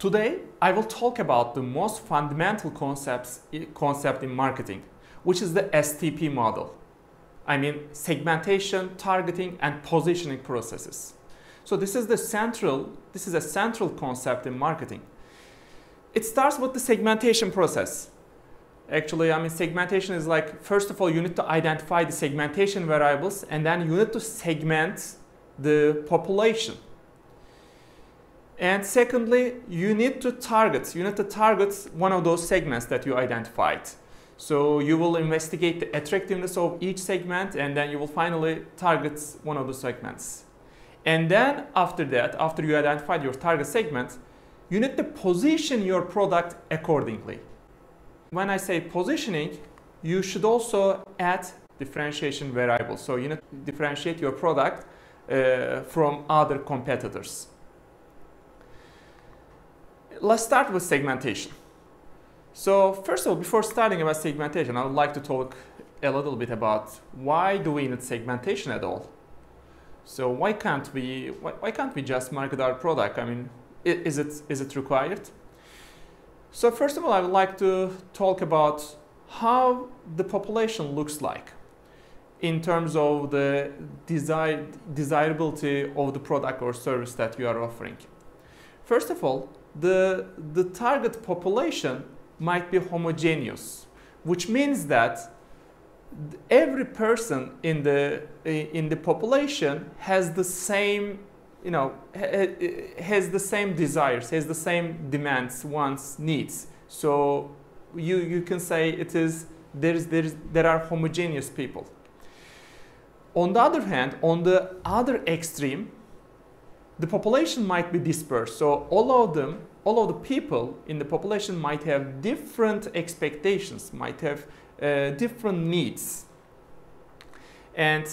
Today, I will talk about the most fundamental concept in marketing, which is the STP model. I mean, segmentation, targeting, and positioning processes. So this is a central concept in marketing. It starts with the segmentation process. Actually, I mean, segmentation is like, first of all, you need to identify the segmentation variables, and then you need to segment the population. And secondly, you need to target one of those segments that you identified. So you will investigate the attractiveness of each segment, and then you will finally target one of the segments. And then after that, after you identified your target segment, you need to position your product accordingly. When I say positioning, you should also add differentiation variables. So you need to differentiate your product from other competitors. Let's start with segmentation. So first of all, before starting about segmentation, I would like to talk a little bit about why do we need segmentation at all? So why can't we just market our product? I mean, is it required? So first of all, I would like to talk about how the population looks like in terms of the desirability of the product or service that you are offering. First of all, the target population might be homogeneous, which means that every person in the population has the same, has the same desires, has the same demands, wants, needs. So you can say there are homogeneous people. On the other hand, on the other extreme, the population might be dispersed. So all of the people in the population might have different expectations, might have different needs. And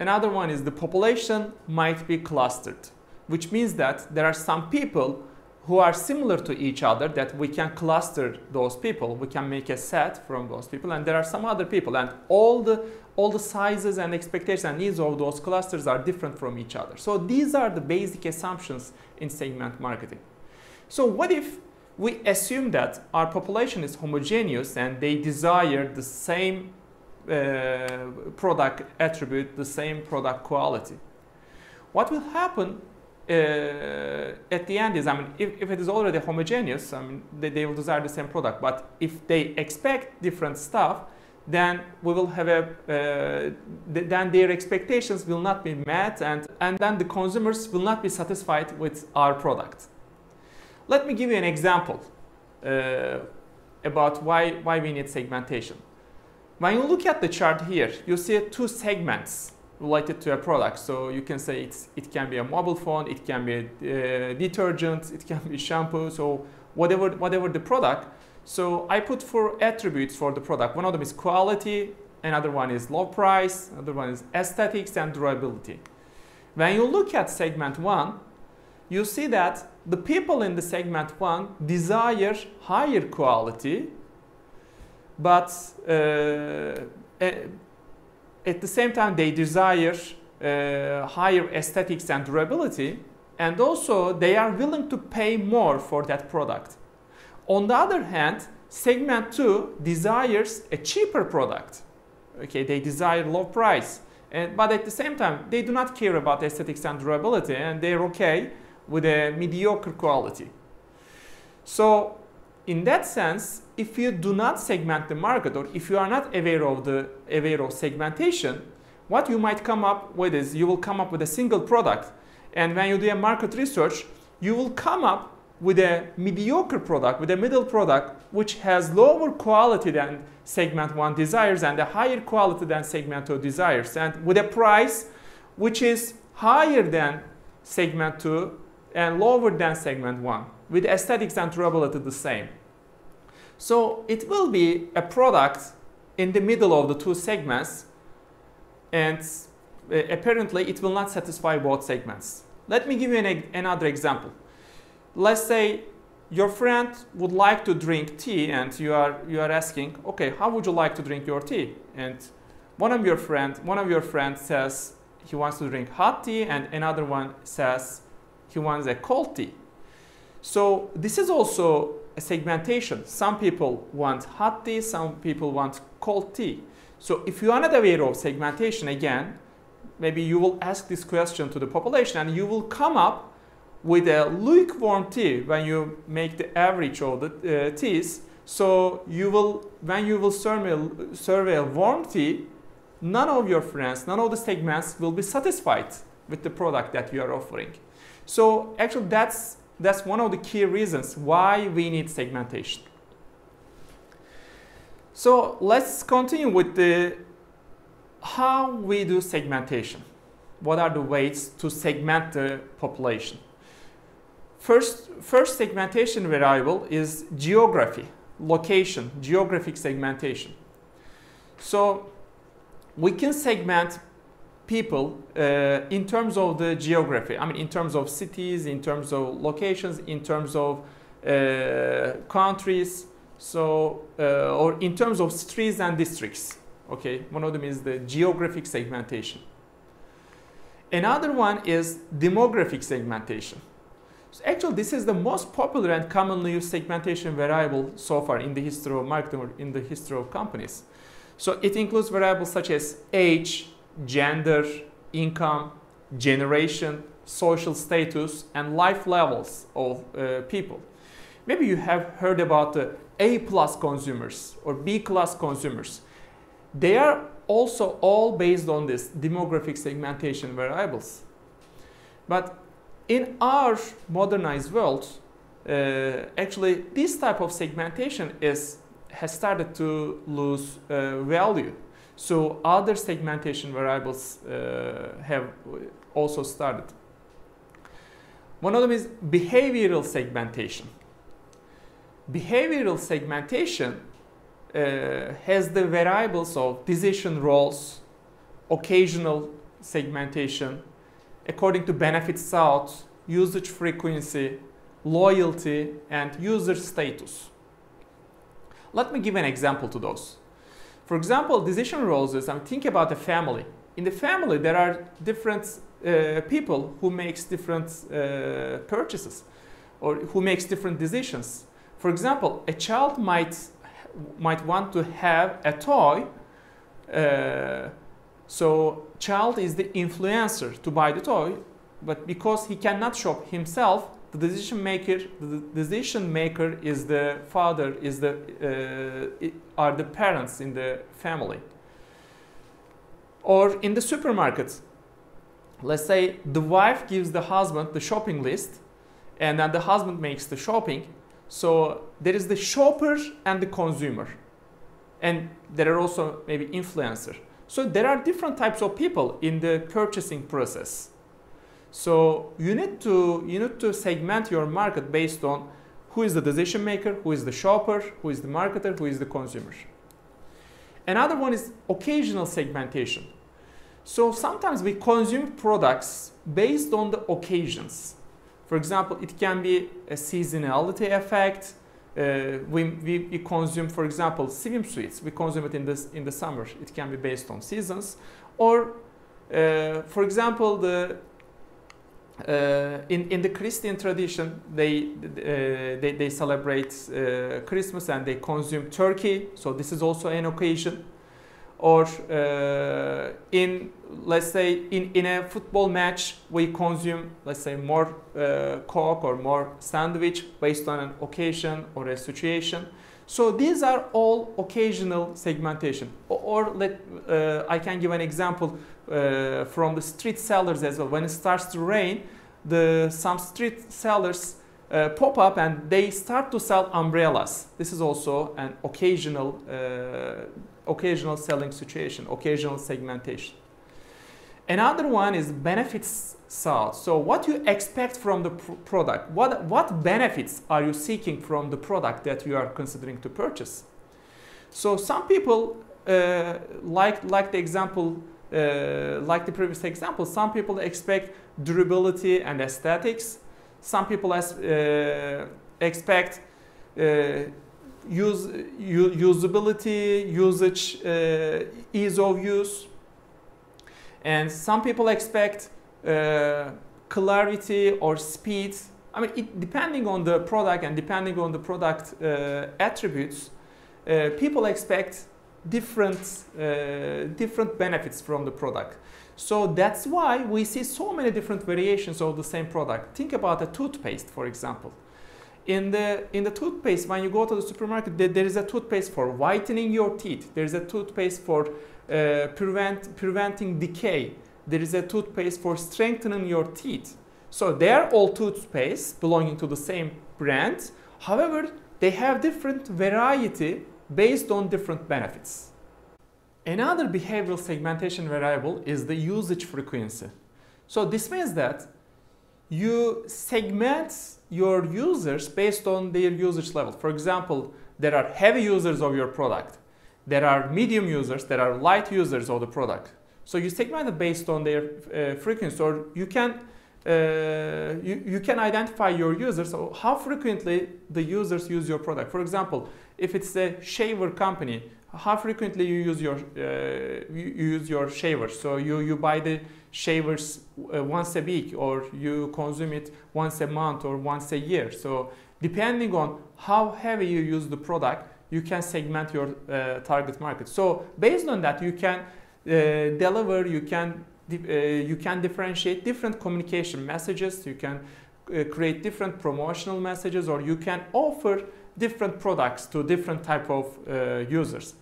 another one is the population might be clustered, which means that there are some people who are similar to each other that we can cluster those people, we can make a set from those people, and there are some other people, and all the sizes and expectations and needs of those clusters are different from each other. So these are the basic assumptions in segment marketing. So what if we assume that our population is homogeneous and they desire the same product attribute, the same product quality? What will happen at the end is, I mean, if it is already homogeneous, I mean, they will desire the same product. But if they expect different stuff, then we will have then their expectations will not be met, and then the consumers will not be satisfied with our product. Let me give you an example about why we need segmentation. When you look at the chart here, you see two segments related to a product. So you can say it can be a mobile phone, it can be a detergent, it can be shampoo, so whatever the product. So I put 4 attributes for the product. One of them is quality, another one is low price, another one is aesthetics and durability. When you look at segment 1, you see that the people in the segment 1 desire higher quality, but at the same time they desire higher aesthetics and durability, and also they are willing to pay more for that product. On the other hand, segment 2 desires a cheaper product. Okay, they desire low price, but at the same time they do not care about aesthetics and durability, and they're okay with a mediocre quality. So in that sense, if you do not segment the market, or if you are not aware of segmentation, what you might come up with is you will come up with a single product, and when you do a market research, you will come up with a mediocre product, with a middle product, which has lower quality than segment 1 desires and a higher quality than segment 2 desires, and with a price which is higher than segment 2 and lower than segment 1, with aesthetics and durability the same. So it will be a product in the middle of the two segments, and apparently it will not satisfy both segments. Let me give you another example. Let's say your friend would like to drink tea, and you are asking, okay, how would you like to drink your tea? And one of your friends says he wants to drink hot tea, and another one says he wants a cold tea. So this is also a segmentation. Some people want hot tea, some people want cold tea. So if you are not aware of segmentation, again, maybe you will ask this question to the population and you will come up with a lukewarm tea when you make the average of the teas. So when you will survey a warm tea, none of your friends, none of the segments will be satisfied with the product that you are offering. So actually that's one of the key reasons why we need segmentation. So let's continue with how we do segmentation. What are the ways to segment the population? First segmentation variable is geography, location, geographic segmentation. So we can segment people in terms of the geography. I mean, in terms of cities, in terms of locations, in terms of countries, so or in terms of streets and districts. Okay, one of them is the geographic segmentation. Another one is demographic segmentation. So actually, this is the most popular and commonly used segmentation variable so far in the history of marketing or in the history of companies. So it includes variables such as age, gender, income, generation, social status, and life levels of people. Maybe you have heard about the A+ consumers or B+ consumers. They are also all based on this demographic segmentation variables. But in our modernized world, actually this type of segmentation has started to lose value. So other segmentation variables have also started. One of them is behavioral segmentation. Behavioral segmentation has the variables of decision roles, occasional segmentation, according to benefit sought, usage frequency, loyalty, and user status. Let me give an example to those. For example, decision roles is, think about a family. In the family, there are different people who makes different purchases or who makes different decisions. For example, a child might want to have a toy. So child is the influencer to buy the toy, but because he cannot shop himself, the decision maker is the father, are the parents in the family. Or in the supermarket, let's say the wife gives the husband the shopping list, and then the husband makes the shopping. So there is the shopper and the consumer, and there are also maybe influencer. So there are different types of people in the purchasing process. So you need to segment your market based on who is the decision maker, who is the shopper, who is the marketer, who is the consumer. Another one is occasional segmentation. So sometimes we consume products based on the occasions. For example, it can be a seasonality effect. We consume, for example, swimsuits. We consume it in the summer. It can be based on seasons. Or, for example, in the Christian tradition, they celebrate Christmas and they consume turkey. So this is also an occasion. Or let's say in a football match, we consume, let's say, more Coke or more sandwich based on an occasion or a situation. So these are all occasional segmentation. Or I can give an example from the street sellers as well. When it starts to rain, some street sellers pop up and they start to sell umbrellas. This is also an occasional selling situation, occasional segmentation. Another one is benefits sought. So what you expect from the product, what benefits are you seeking from the product that you are considering to purchase? So some people, like the example, like the previous example, some people expect durability and aesthetics. Some people expect usability, usage, ease of use. And some people expect clarity or speed I mean, depending on the product and depending on the product attributes, people expect different benefits from the product. So that's why we see so many different variations of the same product. Think about a toothpaste, for example. In the toothpaste, when you go to the supermarket, there is a toothpaste for whitening your teeth. There is a toothpaste for preventing decay. There is a toothpaste for strengthening your teeth. So they are all toothpaste belonging to the same brand. However, they have different variety based on different benefits. Another behavioral segmentation variable is the usage frequency. So this means that you segment your users based on their usage level. For example, there are heavy users of your product. There are medium users, there are light users of the product. So you segment it based on their frequency, or you can identify your users, so how frequently the users use your product. For example, if it's a shaver company, how frequently you use your shavers. So you buy the shavers once a week, or you consume it once a month or once a year. So depending on how heavy you use the product, you can segment your target market. So based on that, you can deliver, you can differentiate different communication messages, you can create different promotional messages, or you can offer different products to different type of users.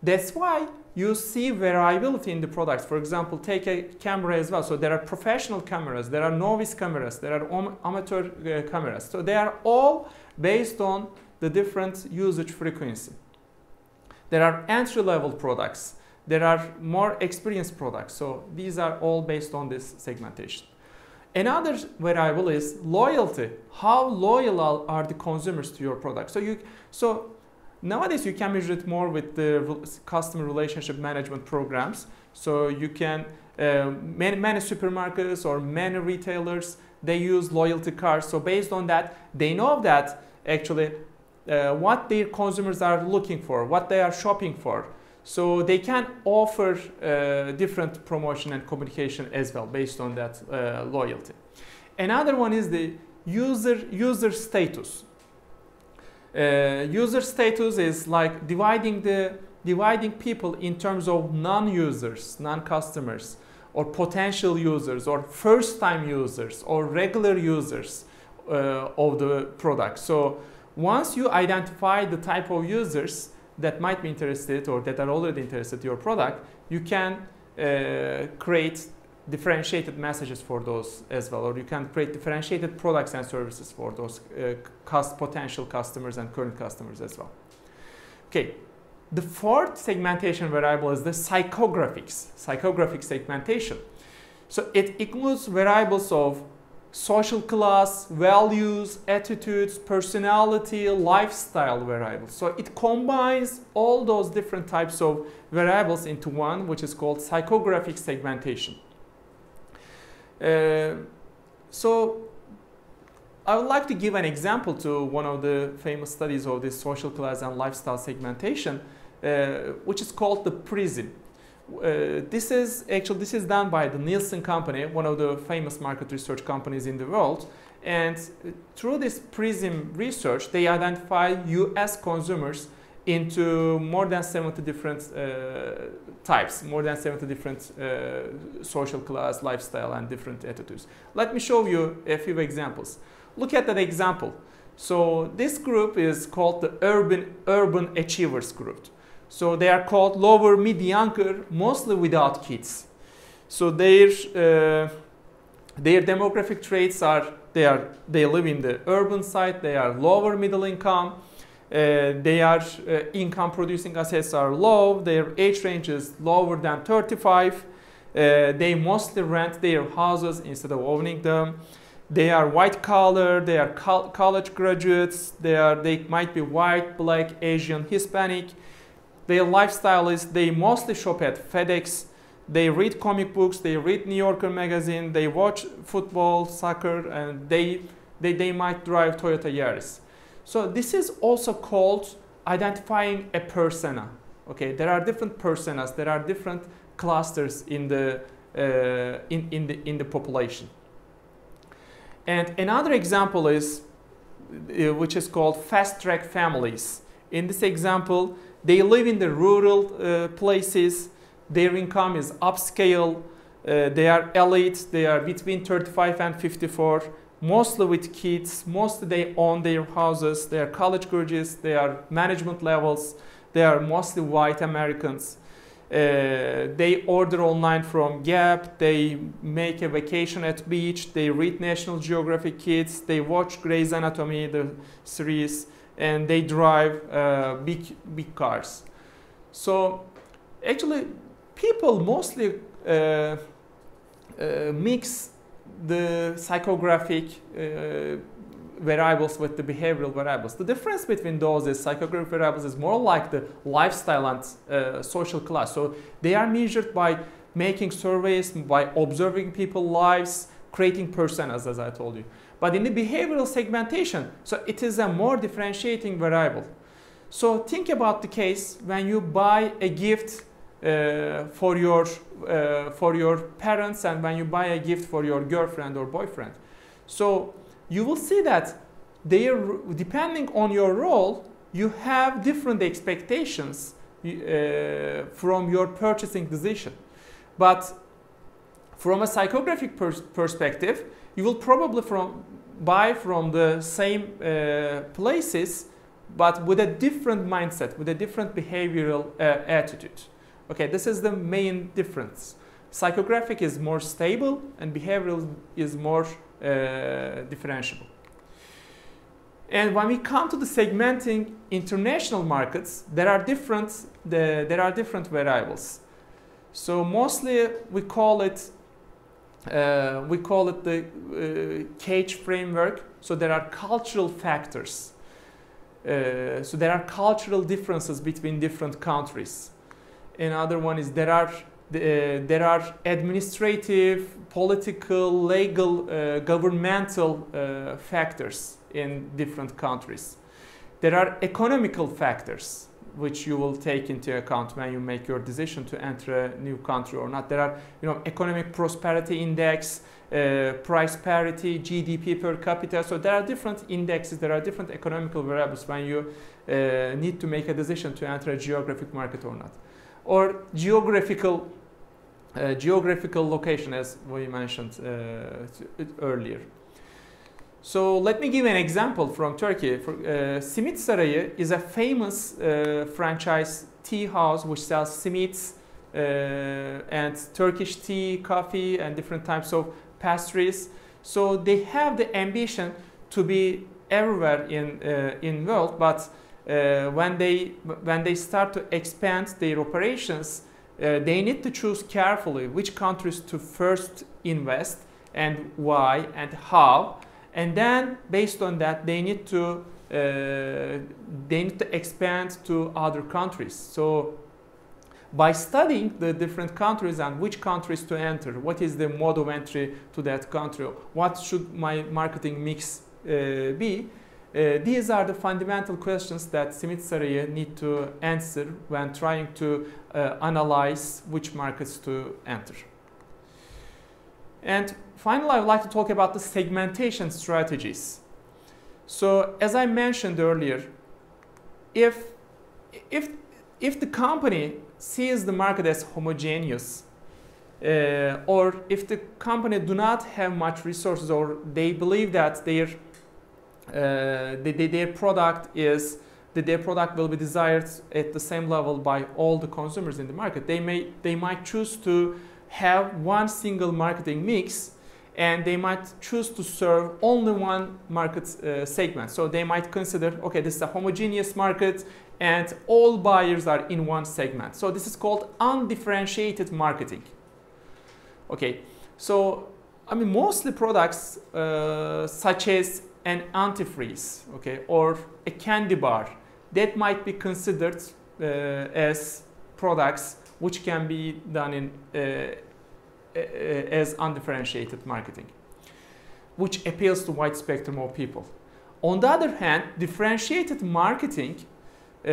That's why you see variability in the products. For example, take a camera as well. So there are professional cameras, there are novice cameras, there are amateur cameras. So they are all based on the different usage frequency. There are entry-level products. There are more experienced products. So these are all based on this segmentation. Another variable is loyalty. How loyal are the consumers to your product? So nowadays you can measure it more with the customer relationship management programs. So you can, many supermarkets or many retailers, they use loyalty cards. So based on that, they know that actually what their consumers are looking for, what they are shopping for. So they can offer different promotion and communication as well based on that loyalty. Another one is the user status. User status is like dividing people in terms of non-users, non-customers, or potential users, or first-time users, or regular users of the product. So once you identify the type of users that might be interested or that are already interested in your product, you can create differentiated messages for those as well, or you can create differentiated products and services for those potential customers and current customers as well. Okay, the fourth segmentation variable is the psychographic segmentation. So it includes variables of social class, values, attitudes, personality, lifestyle variables. So it combines all those different types of variables into one, which is called psychographic segmentation. So I would like to give an example to one of the famous studies of this social class and lifestyle segmentation, which is called the PRISM. This is done by the Nielsen company, one of the famous market research companies in the world. And through this PRISM research, they identify US consumers into more than 70 different types, more than 70 different social class, lifestyle, and different attitudes. Let me show you a few examples. Look at that example. So this group is called the urban achievers group. So they are called lower, mid-younger, mostly without kids. So their demographic traits are they live in the urban side, they are lower middle income, their income producing assets are low, their age range is lower than 35, they mostly rent their houses instead of owning them. They are white collar, they are college graduates, they might be white, black, Asian, Hispanic. Their lifestyle is they mostly shop at FedEx, they read comic books, they read New Yorker magazine, they watch football, soccer, and they might drive Toyota Yaris. So this is also called identifying a persona. Okay, there are different personas, there are different clusters in the population. And another example is, which is called fast track families. In this example, they live in the rural places, their income is upscale, they are elite, they are between 35 and 54, mostly with kids, mostly they own their houses, they are college graduates, they are management levels, they are mostly white Americans. They order online from Gap, they make a vacation at beach, they read National Geographic Kids, they watch Grey's Anatomy, the series, and they drive big cars. So actually people mostly mix the psychographic variables with the behavioral variables. The difference between those is psychographic variables is more like the lifestyle and social class. So they are measured by making surveys, by observing people's lives, creating personas, as I told you. But in the behavioral segmentation, so it is a more differentiating variable. So think about the case when you buy a gift for your parents and when you buy a gift for your girlfriend or boyfriend. So you will see that depending on your role, you have different expectations from your purchasing decision. But from a psychographic perspective, you will probably buy from the same places, but with a different mindset, with a different behavioral attitude. Okay, this is the main difference. Psychographic is more stable and behavioral is more differentiable. And when we come to the segmenting international markets, there are different variables. So mostly we call it the CAGE framework. So there are cultural factors. So there are cultural differences between different countries. Another one is there are administrative, political, legal, governmental factors in different countries. There are economical factors which you will take into account when you make your decision to enter a new country or not. There are, economic prosperity index, price parity, GDP per capita. So there are different indexes, there are different economical variables when you need to make a decision to enter a geographic market or not. Or geographical location, as we mentioned earlier. So let me give an example from Turkey. Simit Sarayı is a famous franchise tea house which sells simits and Turkish tea, coffee, and different types of pastries. So they have the ambition to be everywhere in world, but when they start to expand their operations, they need to choose carefully which countries to first invest and why and how, and then based on that they need to expand to other countries. So by studying the different countries and which countries to enter, what is the mode of entry to that country, what should my marketing mix be, these are the fundamental questions that Simit Sarayı need to answer when trying to analyze which markets to enter. And finally, I would like to talk about the segmentation strategies. So as I mentioned earlier, if the company sees the market as homogeneous, or if the company do not have much resources, or they believe that their product will be desired at the same level by all the consumers in the market, they might choose to have one single marketing mix, and they might choose to serve only one market segment. So they might consider, okay, this is a homogeneous market and all buyers are in one segment. So this is called undifferentiated marketing. Okay, so mostly products such as an antifreeze, okay, or a candy bar, that might be considered as products which can be done in as undifferentiated marketing, which appeals to wide spectrum of people. On the other hand, differentiated marketing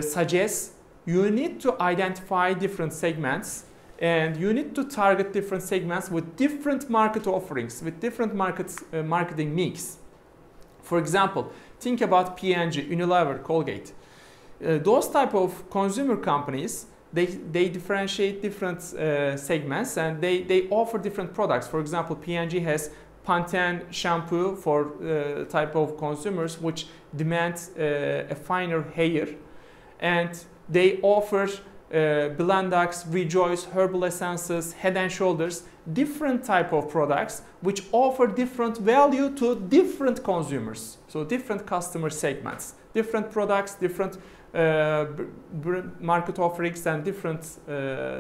suggests you need to identify different segments And you need to target different segments with different market offerings, with different marketing mix. For example, think about P&G, Unilever, Colgate. Those type of consumer companies, they differentiate different segments, and they offer different products. For example, P&G has Pantene shampoo for type of consumers which demand a finer hair, and they offer Blendax, Rejoice, herbal essences, Head and Shoulders, different type of products which offer different value to different consumers. So different customer segments, different products, different market offerings, and different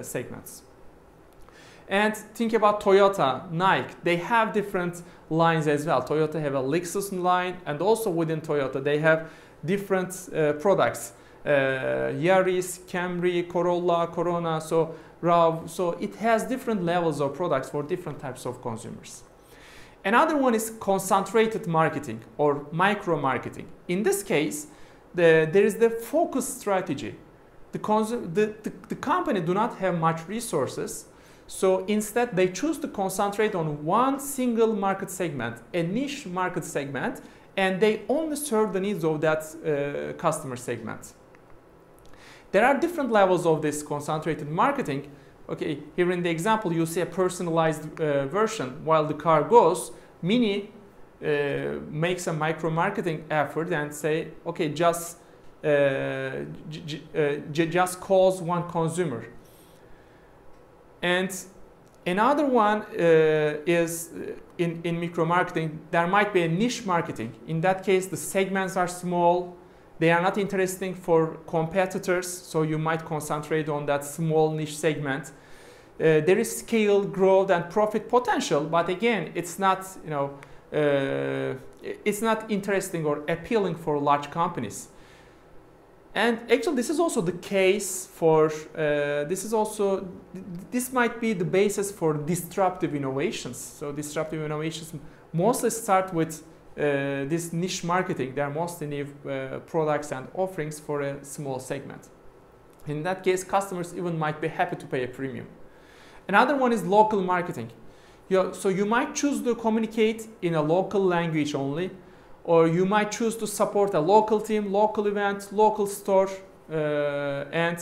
segments. And think about Toyota, Nike. They have different lines as well. Toyota have a Lexus line, and also within Toyota they have different products. Yaris, Camry, Corolla, Corona, so RAV. So it has different levels of products for different types of consumers. Another one is concentrated marketing or micro marketing. In this case, there is the focus strategy. The company do not have much resources, so instead they choose to concentrate on one single market segment, a niche market segment, and they only serve the needs of that customer segment. There are different levels of this concentrated marketing. Okay, here in the example you see a personalized version. While the car goes, Mini makes a micro marketing effort and say, okay, just calls one consumer. And another one is in micro marketing, there might be a niche marketing. In that case, the segments are small. They are not interesting for competitors, so you might concentrate on that small niche segment. There is scale, growth, and profit potential, but again, it's not, it's not interesting or appealing for large companies. And actually, this is also the case for this might be the basis for disruptive innovations. So disruptive innovations mostly start with this niche marketing. They are mostly new products and offerings for a small segment. In that case, customers even might be happy to pay a premium. Another one is local marketing. So you might choose to communicate in a local language only, or you might choose to support a local team, local event, local store, and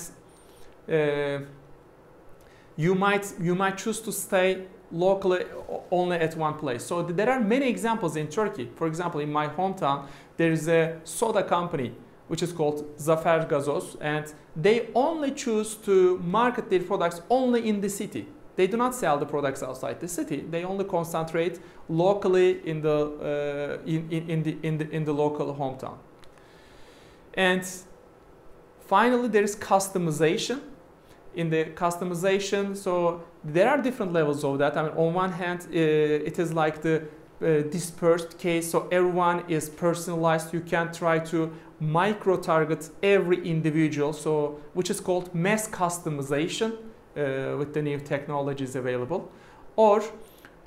you might choose to stay locally only at one place. So there are many examples in Turkey. For example, in my hometown, there is a soda company which is called Zafer Gazoz, and they only choose to market their products only in the city. They do not sell the products outside the city. They only concentrate locally in the in the local hometown. And finally, there is customization. In the customization, so there are different levels of that. I mean, on one hand, it is like the dispersed case, so everyone is personalized. You can try to micro-target every individual, so which is called mass customization with the new technologies available. Or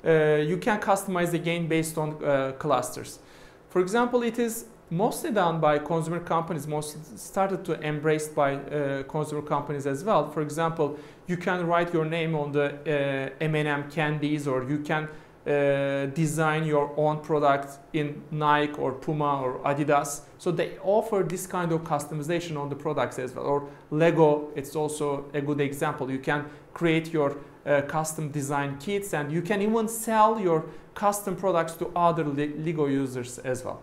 you can customize again based on clusters. For example, it is mostly done by consumer companies, mostly started to embraced by consumer companies as well. For example, you can write your name on the M&M candies, or you can design your own product in Nike or Puma or Adidas. So they offer this kind of customization on the products as well. Or Lego, it's also a good example. You can create your custom design kits, and you can even sell your custom products to other Lego users as well.